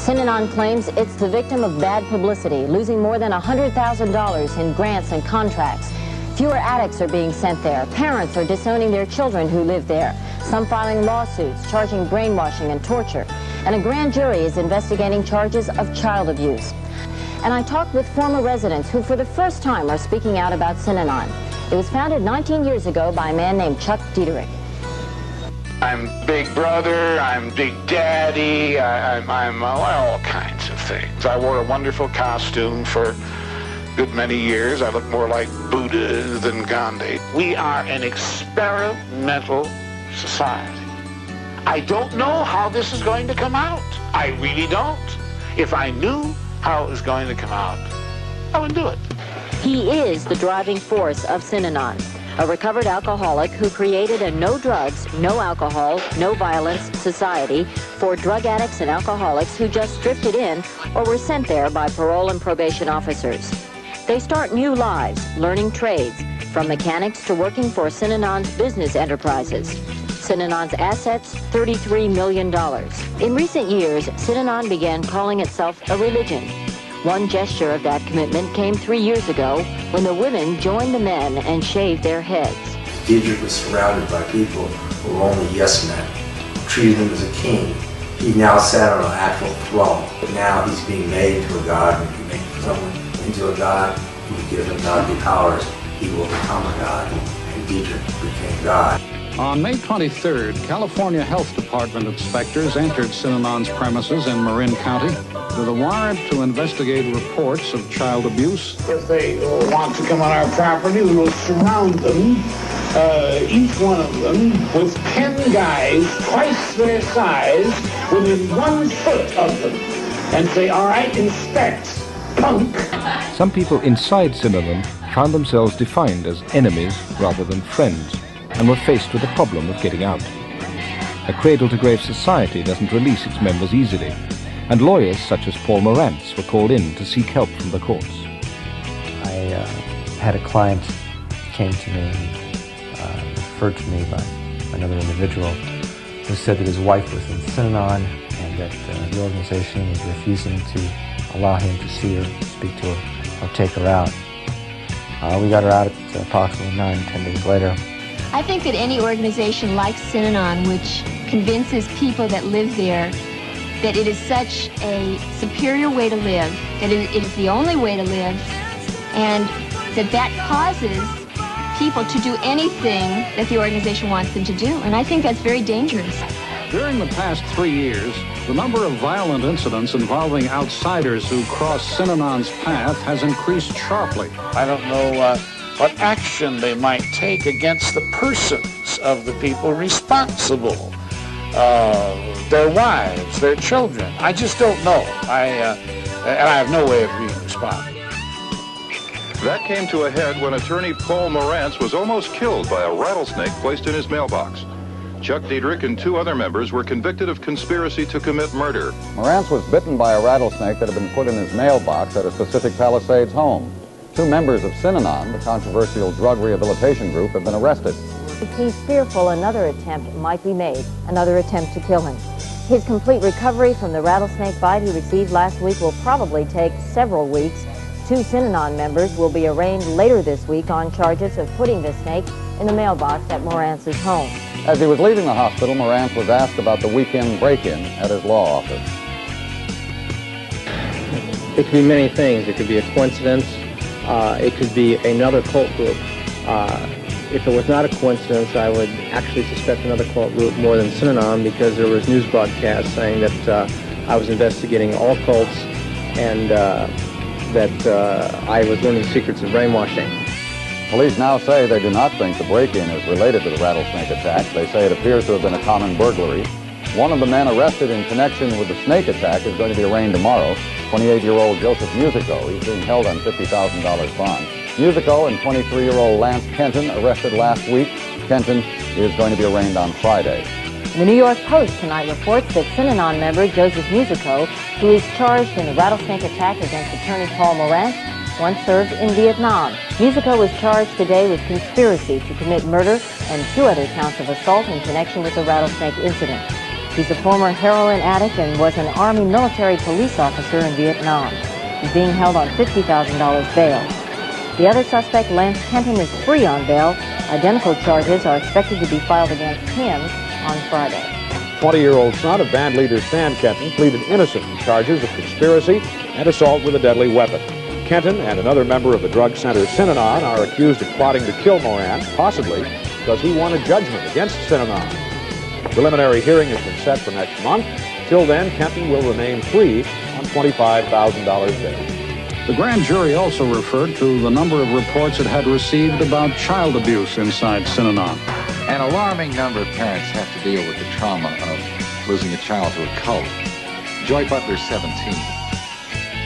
Synanon claims it's the victim of bad publicity, losing more than $100,000 in grants and contracts. Fewer addicts are being sent there. Parents are disowning their children who live there. Some filing lawsuits, charging brainwashing and torture. And a grand jury is investigating charges of child abuse. And I talked with former residents who for the first time are speaking out about Synanon. It was founded 19 years ago by a man named Chuck Diederich. I'm Big Brother, I'm Big Daddy, I'm all kinds of things. I wore a wonderful costume for a good many years. I look more like Buddha than Gandhi. We are an experimental society. I don't know how this is going to come out. I really don't. If I knew how it was going to come out, I would do it. He is the driving force of Synanon, a recovered alcoholic who created a no drugs, no alcohol, no violence society for drug addicts and alcoholics who just drifted in or were sent there by parole and probation officers. They start new lives, learning trades, from mechanics to working for Synanon's business enterprises. Synanon's assets, $33 million. In recent years, Synanon began calling itself a religion. One gesture of that commitment came 3 years ago when the women joined the men and shaved their heads. Diederich was surrounded by people who were only yes men, who treated him as a king. He now sat on an actual throne, but now he's being made into a god. And if you make someone into a god, you give him godly powers, he will become a god, and Diederich became God. On May 23rd, California Health Department inspectors entered Synanon's premises in Marin County with a warrant to investigate reports of child abuse. If they want to come on our property, we will surround them, each one of them, with 10 guys twice their size within 1 foot of them, and say, all right, inspect, punk. Some people inside Synanon found themselves defined as enemies rather than friends, and were faced with the problem of getting out. A cradle-to-grave society doesn't release its members easily, and lawyers such as Paul Morantz were called in to seek help from the courts. I had a client who came to me, referred to me by another individual, who said that his wife was in Synanon and that the organization was refusing to allow him to see her, speak to her, or take her out. We got her out at approximately 9-10 days later. I think that any organization like Synanon, which convinces people that live there that it is such a superior way to live, that it is the only way to live, and that causes people to do anything that the organization wants them to do. And I think that's very dangerous. During the past 3 years, the number of violent incidents involving outsiders who cross Synanon's path has increased sharply. I don't know what action they might take against the persons of the people responsible, their wives, their children. I just don't know. And I have no way of being responding. That came to a head when attorney Paul Morantz was almost killed by a rattlesnake placed in his mailbox. Chuck Diederich and 2 other members were convicted of conspiracy to commit murder. Morantz was bitten by a rattlesnake that had been put in his mailbox at a Pacific Palisades home. 2 members of Synanon, the controversial drug rehabilitation group, have been arrested. He's fearful another attempt might be made, another attempt to kill him. His complete recovery from the rattlesnake bite he received last week will probably take several weeks. 2 Synanon members will be arraigned later this week on charges of putting the snake in the mailbox at Morantz's home. As he was leaving the hospital, Morantz was asked about the weekend break-in at his law office. It could be many things. It could be a coincidence. It could be another cult group. If it was not a coincidence, I would actually suspect another cult group more than Synanon, because there was news broadcasts saying that I was investigating all cults and that I was learning secrets of brainwashing. Police now say they do not think the break-in is related to the rattlesnake attack. They say it appears to have been a common burglary. One of the men arrested in connection with the snake attack is going to be arraigned tomorrow, 28-year-old Joseph Musico. He's being held on $50,000 bond. Musico and 23-year-old Lance Kenton arrested last week. Kenton is going to be arraigned on Friday. The New York Post tonight reports that Synanon member Joseph Musico, who is charged in the rattlesnake attack against attorney Paul Morantz, once served in Vietnam. Musico was charged today with conspiracy to commit murder and 2 other counts of assault in connection with the rattlesnake incident. He's a former heroin addict and was an Army military police officer in Vietnam. He's being held on $50,000 bail. The other suspect, Lance Kenton, is free on bail. Identical charges are expected to be filed against him on Friday. 20-year-old son of band leader Stan Kenton pleaded innocent in charges of conspiracy and assault with a deadly weapon. Kenton and another member of the drug center Synanon are accused of plotting to kill Moran, possibly because he won a judgment against Synanon. A preliminary hearing has been set for next month. Till then, Kenton will remain free on $25,000 bail. The grand jury also referred to the number of reports it had received about child abuse inside Synanon. An alarming number of parents have to deal with the trauma of losing a child to a cult. Joy Butler's 17.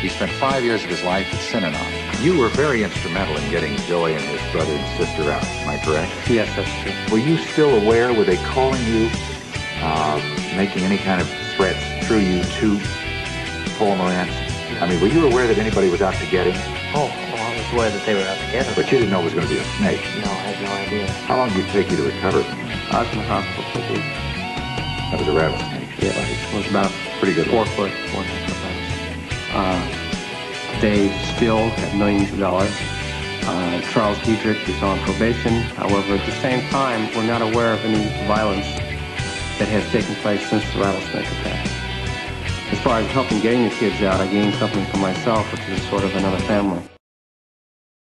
He spent 5 years of his life at Synanon. You were very instrumental in getting Joy and his brother and sister out, am I correct? Yes, that's true. Were you still aware, were they calling you, making any kind of threats through you to Paul Morantz? I mean, were you aware that anybody was out to get him? Oh, well, I was aware that they were out to get him. But you didn't know it was going to be a snake? No, I had no idea. How long did it take you to recover from it? I was in the hospital for a week. That was a rattlesnake? Yeah, it was about pretty good 4 foot, 4 foot. They still have millions of dollars. Charles Diedrich is on probation. However, at the same time, we're not aware of any violence that has taken place since the rattlesnake attack. As far as helping getting the kids out, I gained something for myself, which is sort of another family.